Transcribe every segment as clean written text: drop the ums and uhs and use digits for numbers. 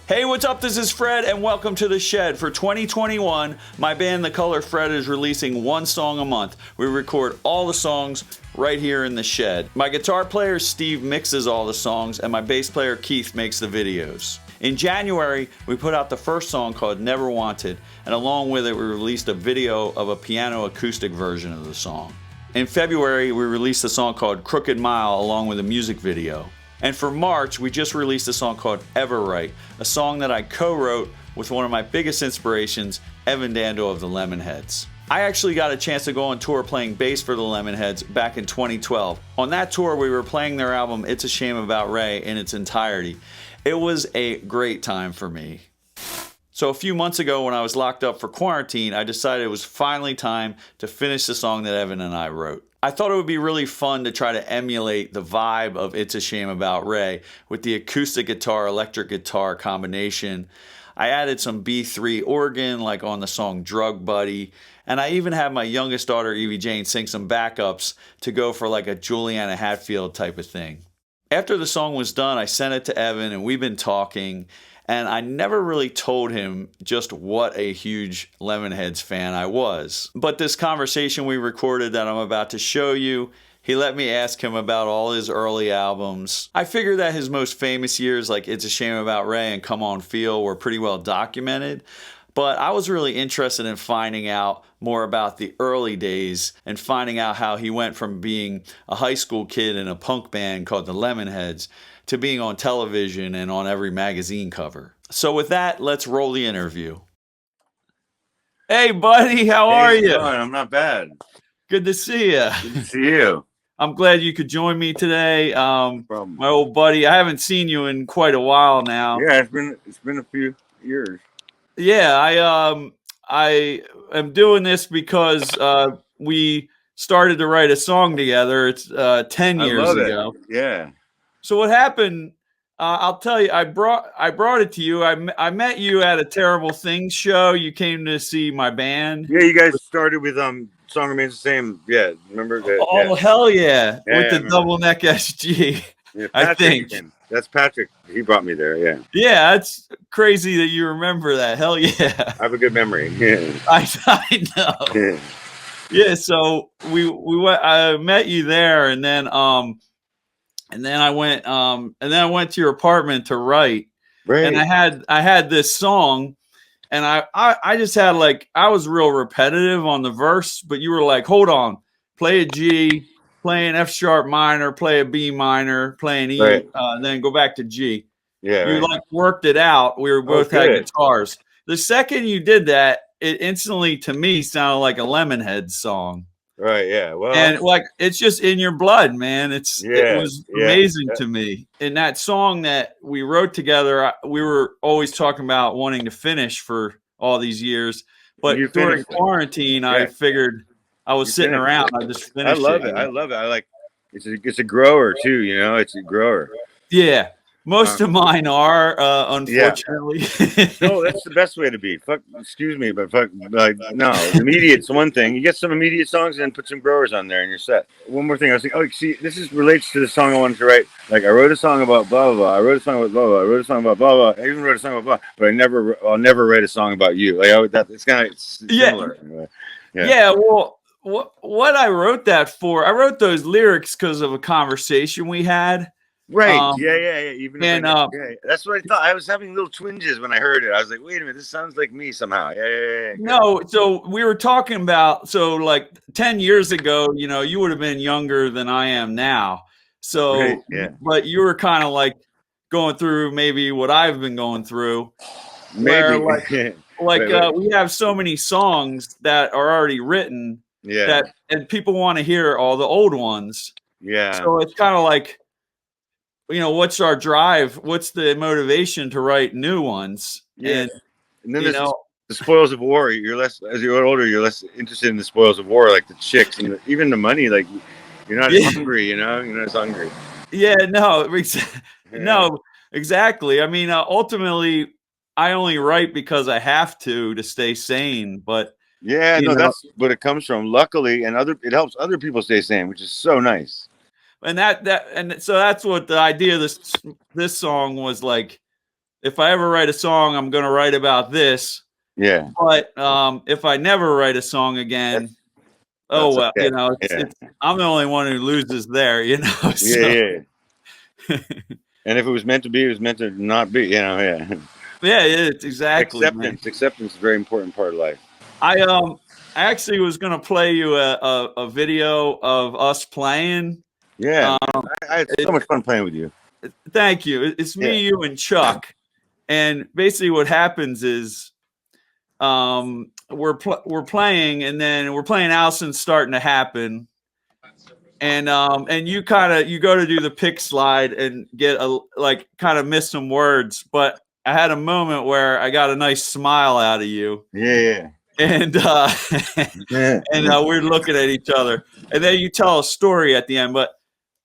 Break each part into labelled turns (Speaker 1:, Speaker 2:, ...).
Speaker 1: Hey, what's up? This is Fred, and welcome to The Shed. For 2021, my band, The Color Fred, is releasing one song a month. We record all the songs right here in The Shed. My guitar player, Steve, mixes all the songs, and my bass player, Keith, makes the videos. In January, we put out the first song called Never Wanted, and along with it, we released a video of a piano acoustic version of the song. In February, we released a song called Crooked Mile along with a music video. And for March, we just released a song called Everwrite, a song that I co-wrote with one of my biggest inspirations, Evan Dando of The Lemonheads. I actually got a chance to go on tour playing bass for The Lemonheads back in 2012. On that tour, we were playing their album It's a Shame About Ray in its entirety. It was a great time for me. So a few months ago when I was locked up for quarantine, I decided it was finally time to finish the song that Evan and I wrote. I thought it would be really fun to try to emulate the vibe of It's a Shame About Ray with the acoustic guitar, electric guitar combination. I added some B3 organ like on the song Drug Buddy, and I even had my youngest daughter Evie Jane sing some backups to go for like a Juliana Hatfield type of thing. After the song was done, I sent it to Evan and we've been talking. And I never really told him just what a huge Lemonheads fan I was. But this conversation we recorded that I'm about to show you, he let me ask him about all his early albums. I figured that his most famous years like It's a Shame About Ray and Come On Feel were pretty well documented. But I was really interested in finding out more about the early days and finding out how he went from being a high school kid in a punk band called the Lemonheads to being on television and on every magazine cover. So with that, let's roll the interview. Hey, buddy, how are you?
Speaker 2: I'm not bad.
Speaker 1: Good to see you.
Speaker 2: Good to see you.
Speaker 1: I'm glad you could join me today. My old buddy, I haven't seen you in quite a while now.
Speaker 2: Yeah, it's been a few years.
Speaker 1: Yeah, I am doing this because we started to write a song together. It's 10 years ago.
Speaker 2: Yeah.
Speaker 1: So what happened? I'll tell you. I brought it to you. I met you at a Terrible Things show. You came to see my band.
Speaker 2: Yeah, you guys started with Song Remains the Same. Yeah, remember that?
Speaker 1: Oh
Speaker 2: yeah.
Speaker 1: Hell yeah! With the double neck SG.
Speaker 2: Yeah,
Speaker 1: I think
Speaker 2: that's Patrick. He brought me there. Yeah.
Speaker 1: Yeah, that's crazy that you remember that. Hell yeah!
Speaker 2: I have a good memory. Yeah.
Speaker 1: I know.
Speaker 2: Yeah.
Speaker 1: Yeah. So we went. I met you there, and then I went to your apartment to write.
Speaker 2: Right.
Speaker 1: And I had this song, and I just had I was real repetitive on the verse, but you were like, hold on, play a G, play an F sharp minor, play a B minor, play an E,
Speaker 2: right.
Speaker 1: Then go back to G.
Speaker 2: Yeah.
Speaker 1: You worked it out. We were both had guitars. The second you did that, it instantly to me sounded like a Lemonheads song.
Speaker 2: Right, yeah. Well,
Speaker 1: and it's just in your blood, man. It was amazing to me. In that song that we wrote together, we were always talking about wanting to finish for all these years. But during quarantine, I figured I was sitting around. I just finished it.
Speaker 2: I love it. I like it's a grower too, you know, it's a grower.
Speaker 1: Yeah. Most of mine are, unfortunately.
Speaker 2: Yeah. No, that's the best way to be. Excuse me, but no. Immediate's one thing. You get some immediate songs and then put some growers on there and you're set. One more thing. I was thinking, see, this relates to the song I wanted to write. Like, I wrote a song about blah, blah, blah. I wrote a song about blah, blah. I wrote a song about blah, blah. I even wrote a song about blah, but I'll never write a song about you. It's kind of similar.
Speaker 1: Yeah. Well, what I wrote that for, I wrote those lyrics because of a conversation we had.
Speaker 2: Right. Yeah. Even that's what I thought. I was having little twinges when I heard it. I was like, wait a minute, this sounds like me somehow. Yeah.
Speaker 1: No, so we were talking about 10 years ago, you know, you would have been younger than I am now. So
Speaker 2: right, yeah.
Speaker 1: But you were kind of going through maybe what I've been going through.
Speaker 2: Maybe
Speaker 1: we have so many songs that are already written and people want to hear all the old ones.
Speaker 2: Yeah.
Speaker 1: So it's kind of you know, what's our drive? What's the motivation to write new ones?
Speaker 2: Yeah. And then there's the spoils of war. You're less, as you get older, you're less interested in the spoils of war, like the chicks and even the money. Like, you're not as hungry, you know? You're not as hungry.
Speaker 1: Yeah, no, no, exactly. I mean, ultimately, I only write because I have to stay sane. But
Speaker 2: that's what it comes from. Luckily, it helps other people stay sane, which is so nice.
Speaker 1: And so that's what the idea of this song was like. if I ever write a song, I'm going to write about this.
Speaker 2: Yeah.
Speaker 1: But if I never write a song again, oh well,
Speaker 2: okay.
Speaker 1: it's I'm the only one who loses there, So.
Speaker 2: Yeah. And if it was meant to be, it was meant to not be. Yeah.
Speaker 1: Yeah, it's exactly.
Speaker 2: Acceptance is a very important part of life.
Speaker 1: I actually was going to play you a video of us playing.
Speaker 2: Yeah, I had so much fun playing with you.
Speaker 1: Thank you. It's me, you, and Chuck. And basically, what happens is, we're playing, and then we're playing Allison's Starting to Happen, and you go to do the pick slide and get kind of miss some words, but I had a moment where I got a nice smile out of you.
Speaker 2: Yeah.
Speaker 1: And we're looking at each other, and then you tell a story at the end. But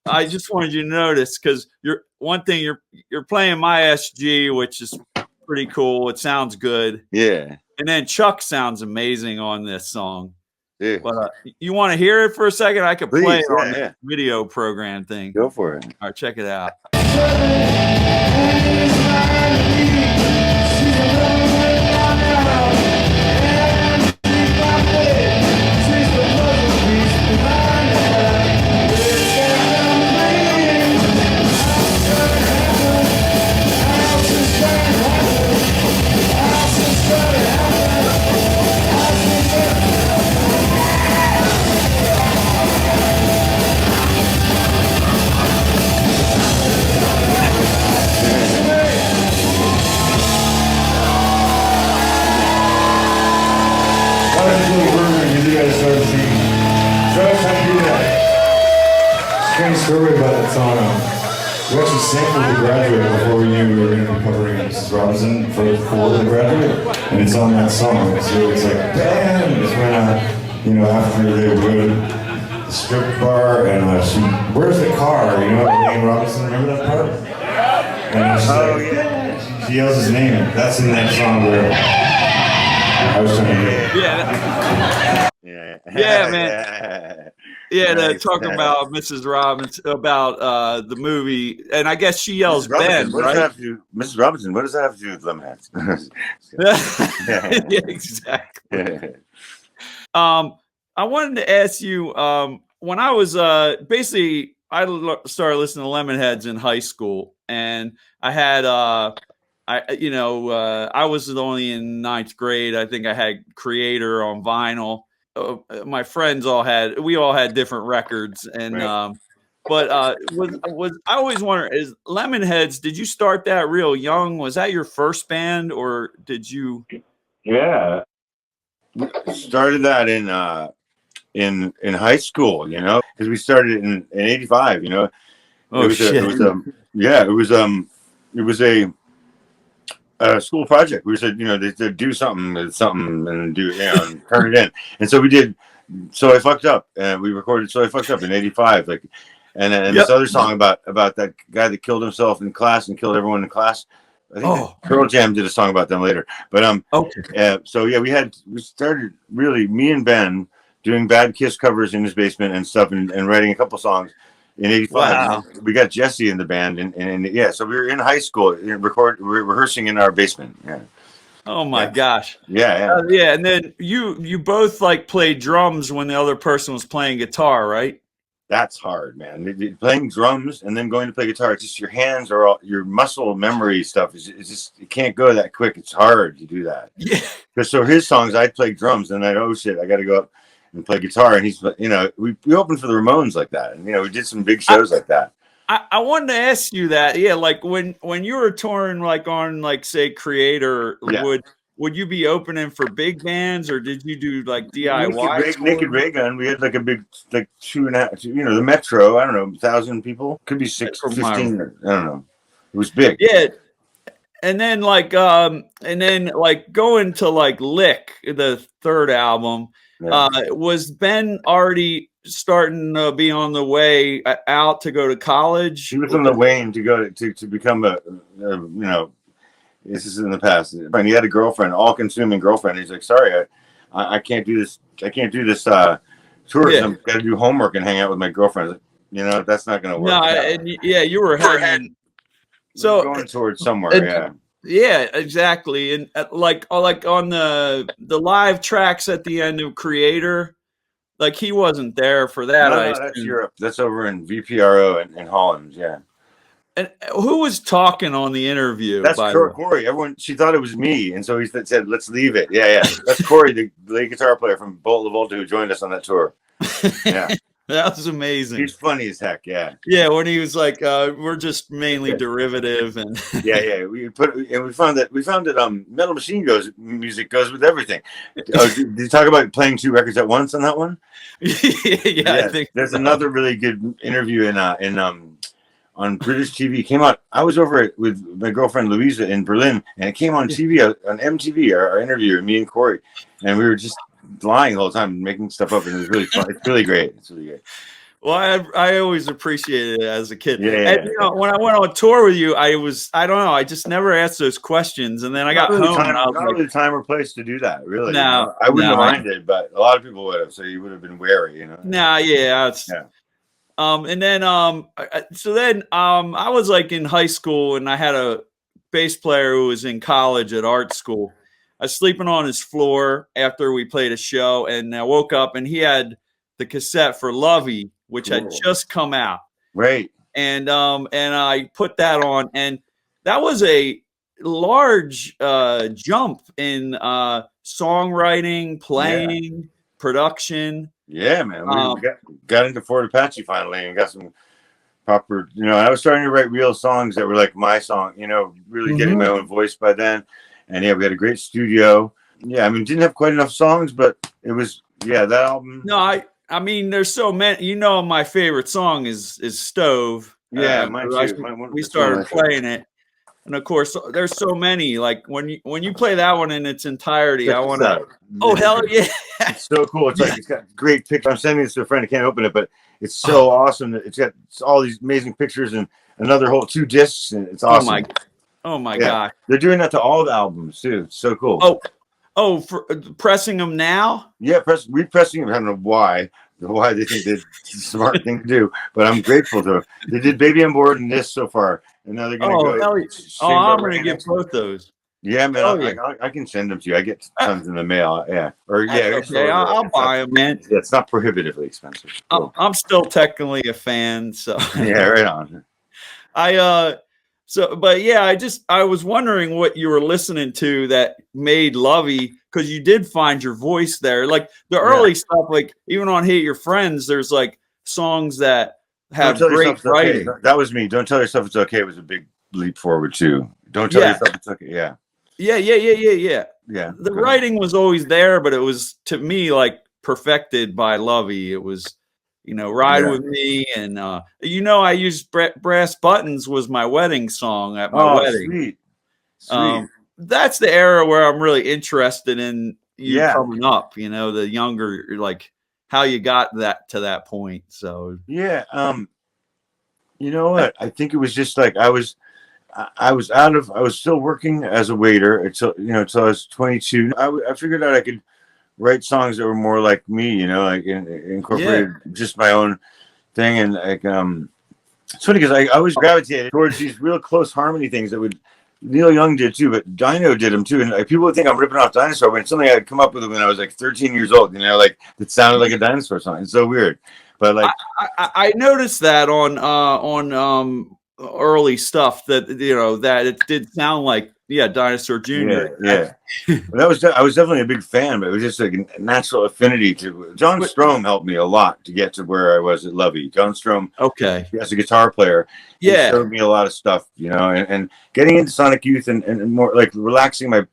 Speaker 1: I just wanted you to notice, because you're playing my SG, which is pretty cool. It sounds good.
Speaker 2: Yeah.
Speaker 1: And then Chuck sounds amazing on this song.
Speaker 2: Yeah.
Speaker 1: But you want to hear it for a second? I could play it on
Speaker 2: the
Speaker 1: video program thing.
Speaker 2: Go for it.
Speaker 1: All right, check it out.
Speaker 3: Story about that song. We actually sampled The Graduate before we knew we were going to be covering Mrs. Robinson for The Graduate, and it's on that song. So it's like, bam! It's when, after they go to the strip bar, and she, where's the car? Elaine Robinson, remember that part? And she's she yells his name. That's in that song where I was trying to
Speaker 1: get. Yeah, man. Yeah, talking about Mrs. Robinson, about the movie, and I guess she yells Ben, right?
Speaker 2: Mrs. Robinson, what does that have to do with Lemonheads?
Speaker 1: Yeah, exactly. I wanted to ask you, when I was basically, I started listening to Lemonheads in high school, and I had, I was only in 9th grade. I think I had Creator on vinyl. My friends we all had different records, and right. But I always wonder, is Lemonheads, did you start that real young? Was that your first band, or did you?
Speaker 2: Yeah, started that in high school, because we started in '85,
Speaker 1: Oh shit!
Speaker 2: It was a school project. We said, they do something and do, and turn it in. And so we did. So I fucked up, and we recorded. So I fucked up in '85, and this other song about that guy that killed himself in class and killed everyone in class. I think Pearl Jam did a song about them later. But so yeah, we started really, me and Ben doing Bad Kiss covers in his basement and stuff, and writing a couple songs. In '85, wow. We got Jesse in the band, and yeah, so we were in high school, rehearsing in our basement. Yeah.
Speaker 1: Oh my gosh.
Speaker 2: Yeah.
Speaker 1: Yeah, and then you both played drums when the other person was playing guitar, right?
Speaker 2: That's hard, man. Playing drums and then going to play guitar. It's just your hands are all, your muscle memory stuff is just, it can't go that quick. It's hard to do that.
Speaker 1: Yeah.
Speaker 2: Because so his songs, I'd play drums, and oh shit, I got to go up and play guitar, and he's, we opened for the Ramones like that, and we did some big shows like that.
Speaker 1: I wanted to ask you that, when you were touring on say Creator, would you be opening for big bands, or did you do DIY?
Speaker 2: Naked Ray Gun, we had a big 2.5, the Metro, I don't know, 1,000 people, could be 6, 15, I don't know, it was big.
Speaker 1: Yeah. And then going to Lick, the third album. Was Ben already starting to be on the way out to go to college?
Speaker 2: He was on the way to go to become this is in the past. And he had a girlfriend, all-consuming girlfriend. He's like, sorry, I can't do this. I can't do this tourism. I've got to do homework and hang out with my girlfriend. That's not going to work.
Speaker 1: No, you were heading.
Speaker 2: So going towards somewhere,
Speaker 1: Yeah, exactly. And like on the live tracks at the end of Creator, like he wasn't there for that,
Speaker 2: No,
Speaker 1: I
Speaker 2: no, that's
Speaker 1: assume.
Speaker 2: Europe. That's over in VPRO in Holland. Yeah.
Speaker 1: And who was talking on the interview,
Speaker 2: That's
Speaker 1: by the way?
Speaker 2: Corey. Everyone, she thought it was me, and so he said, "Let's leave it." Yeah, yeah. That's Corey, the lead guitar player from Bolt La Volta, who joined us on that tour. Yeah,
Speaker 1: That was amazing.
Speaker 2: he's funny as heck. Yeah,
Speaker 1: Yeah, when he was like, we're just mainly derivative and
Speaker 2: yeah, yeah. We found that Metal Machine music goes with everything. Did you talk about playing 2 records at once on that one?
Speaker 1: yeah, I
Speaker 2: Yeah.
Speaker 1: think
Speaker 2: There's
Speaker 1: so.
Speaker 2: another really good interview in on British TV. It came out. I was over it with my girlfriend Louisa in Berlin, and it came on TV on MTV. Our interview, me and Corey, and we were just lying the whole time, making stuff up, and it was really fun. It's really great. It's really great.
Speaker 1: Well, I always appreciated it as a kid.
Speaker 2: Yeah,
Speaker 1: And you know, when I went on tour with you, I don't know, I just never asked those questions. And then I got home and I was
Speaker 2: not
Speaker 1: like,
Speaker 2: really time or place to do that. Really,
Speaker 1: no,
Speaker 2: I wouldn't
Speaker 1: no,
Speaker 2: have minded, but a lot of people would have. So you would have been wary,
Speaker 1: nah, yeah, it's,
Speaker 2: Yeah.
Speaker 1: and then so then I was like in high school and I had a bass player who was in college at art school. I was sleeping on his floor after we played a show, and I woke up and he had the cassette for Lovey, which had
Speaker 2: Cool.
Speaker 1: just come out.
Speaker 2: Right.
Speaker 1: And I put that on, and that was a large jump in songwriting, playing, production.
Speaker 2: Yeah, man. We got into Fort Apache finally and got some proper, I was starting to write real songs that were like my song, really getting my own voice by then. And yeah, we had a great studio. Yeah, I mean, didn't have quite enough songs, but it was, that album.
Speaker 1: No, I mean, there's so many. My favorite song is Stove.
Speaker 2: Yeah, mine too.
Speaker 1: We started playing it, and of course, there's so many. Like when you play that one in its entirety, I want to. Oh hell yeah!
Speaker 2: It's so cool. It's like it's got great pictures. I'm sending this to a friend. I can't open it, but it's so awesome. It's got all these amazing pictures and another whole 2 discs, and it's awesome.
Speaker 1: Oh my god!
Speaker 2: They're doing that to all the albums too. It's so cool.
Speaker 1: Oh, for pressing them now?
Speaker 2: Yeah, repressing them. I don't know why they think it's a smart thing to do, but I'm grateful to them. They did Baby on Board and this so far, and now they're going to go.
Speaker 1: I'm going to get both those.
Speaker 2: Yeah, man, I can send them to you. I get tons in the mail. Yeah,
Speaker 1: okay, I'll buy them, man.
Speaker 2: Yeah, it's not prohibitively expensive. Cool.
Speaker 1: I'm still technically a fan, so
Speaker 2: yeah, right on.
Speaker 1: But yeah, I was wondering what you were listening to that made Lovey, because you did find your voice there. Like the early stuff, like even on Hate Your Friends, there's like songs that have great writing.
Speaker 2: Okay. That was me. Don't tell yourself it's okay. It was a big leap forward too. Don't tell yourself it's okay. Yeah.
Speaker 1: Yeah. The writing was always there, but it was, to me, like perfected by Lovey. It was, Ride With Me, and I used Brass Buttons was my wedding song at my wedding.
Speaker 2: Sweet.
Speaker 1: That's the era where I'm really interested in you coming up, the younger, like how you got that to that point. So
Speaker 2: yeah, you know what? I think it was just like I was still working as a waiter until I was 22. I figured out I could write songs that were more like me, like incorporated just my own thing. And like, it's funny because I always gravitated towards these real close harmony things that Neil Young did too, but Dino did them too. And like, people would think I'm ripping off Dinosaur when it's something I had come up with when I was like 13 years old, like it sounded like a dinosaur song. It's so weird. But like,
Speaker 1: I noticed that on early stuff that, that it did sound like, Dinosaur Jr.
Speaker 2: Yeah. I was definitely a big fan, but it was just like a natural affinity to John Strom helped me a lot to get to where I was at Lovey. John Strom, as a guitar player, he showed me a lot of stuff, and getting into Sonic Youth and more like relaxing my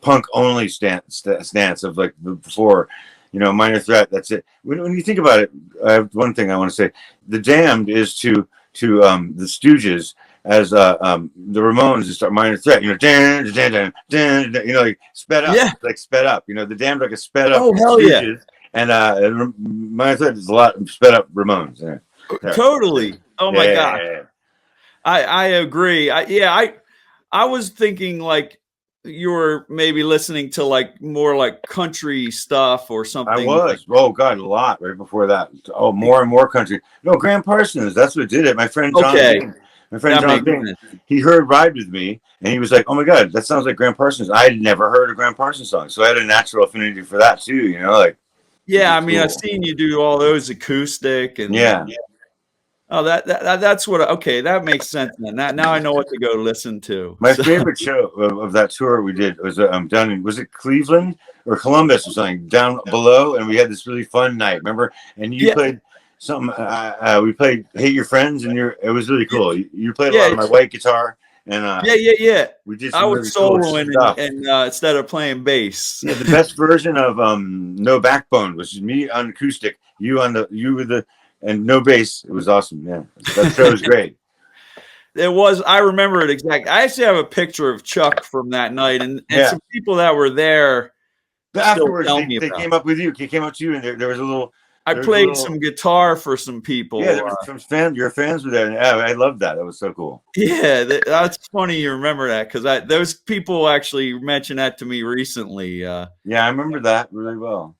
Speaker 2: punk only stance of like before, Minor Threat. That's it. When you think about it, I have one thing I want to say. The Damned is to the Stooges as the Ramones is start Minor Threat, like sped up, sped up. The Damned like a sped up.
Speaker 1: Oh hell
Speaker 2: Stooges, and Minor Threat is a lot sped up Ramones. Yeah.
Speaker 1: Totally. Oh my god. Yeah. I agree. I was thinking like you were maybe listening to like more like country stuff or something.
Speaker 2: I was. Oh God, a lot right before that. Oh, more and more country. No, Graham Parsons. That's what did it. My friend John My friend
Speaker 1: That
Speaker 2: John
Speaker 1: makes
Speaker 2: Bing,
Speaker 1: sense.
Speaker 2: he heard Ride With Me, and he was like, oh my God, that sounds like Graham Parsons. I had never heard a Graham Parsons song, so I had a natural affinity for that too, you know, like.
Speaker 1: Yeah, I
Speaker 2: It's
Speaker 1: mean, I've
Speaker 2: cool.
Speaker 1: seen you do all those acoustic and
Speaker 2: Yeah.
Speaker 1: oh, that's what. Okay, that makes sense. Then now I know what to go listen to.
Speaker 2: My
Speaker 1: So,
Speaker 2: favorite show of that tour we did was down in, was it Cleveland or Columbus or something, down below, and we had this really fun night. Remember? And you
Speaker 1: yeah,
Speaker 2: played something. We played "Hate Your Friends," and it was really cool. You played a lot
Speaker 1: yeah,
Speaker 2: of my white guitar, and
Speaker 1: yeah.
Speaker 2: we did
Speaker 1: I
Speaker 2: some
Speaker 1: was
Speaker 2: really cool
Speaker 1: soloing
Speaker 2: stuff.
Speaker 1: and instead of playing bass.
Speaker 2: Yeah, the best version of "No Backbone" was me on acoustic, you with the and no bass. It was awesome. Yeah, that show was great.
Speaker 1: It was. I remember it exactly. I actually have a picture of Chuck from that night, and
Speaker 2: Yeah.
Speaker 1: some people that were there
Speaker 2: But
Speaker 1: still
Speaker 2: afterwards,
Speaker 1: tell me
Speaker 2: they
Speaker 1: about.
Speaker 2: came up with you. They came up to you, and there was a little.
Speaker 1: I
Speaker 2: There was a
Speaker 1: played
Speaker 2: little,
Speaker 1: some guitar for some people.
Speaker 2: Yeah, there was some fans. Your fans were there. And, yeah, I loved that. That was so cool.
Speaker 1: Yeah, that's funny you remember that because those people actually mentioned that to me recently.
Speaker 2: Yeah, I remember that really well.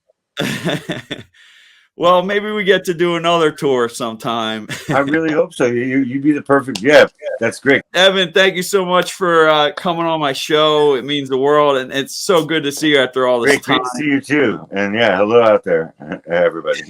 Speaker 1: Well, maybe we get to do another tour sometime.
Speaker 2: I really hope so. You'd be the perfect. Yeah, that's great.
Speaker 1: Evan, thank you so much for coming on my show. It means the world, and it's so good to see you after all this time.
Speaker 2: Great to see you too. And yeah, hello out there, everybody.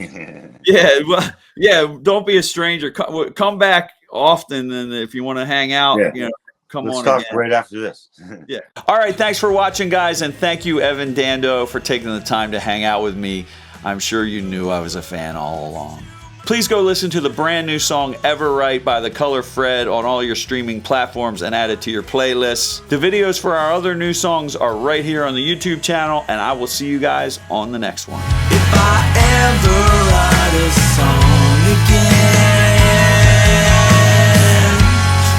Speaker 1: Yeah, well, yeah. Don't be a stranger. Come back often, and if you want to hang out,
Speaker 2: Yeah.
Speaker 1: come
Speaker 2: Let's
Speaker 1: on
Speaker 2: talk
Speaker 1: again.
Speaker 2: right after this.
Speaker 1: Yeah. All right. Thanks for watching, guys, and thank you, Evan Dando, for taking the time to hang out with me. I'm sure you knew I was a fan all along. Please go listen to the brand new song Everwrite by The Color Fred on all your streaming platforms and add it to your playlists. The videos for our other new songs are right here on the YouTube channel, and I will see you guys on the next one.
Speaker 4: If I ever write a song again,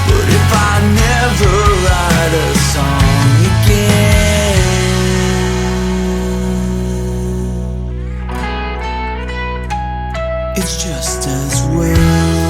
Speaker 4: but if I never write a song again, it's just as well.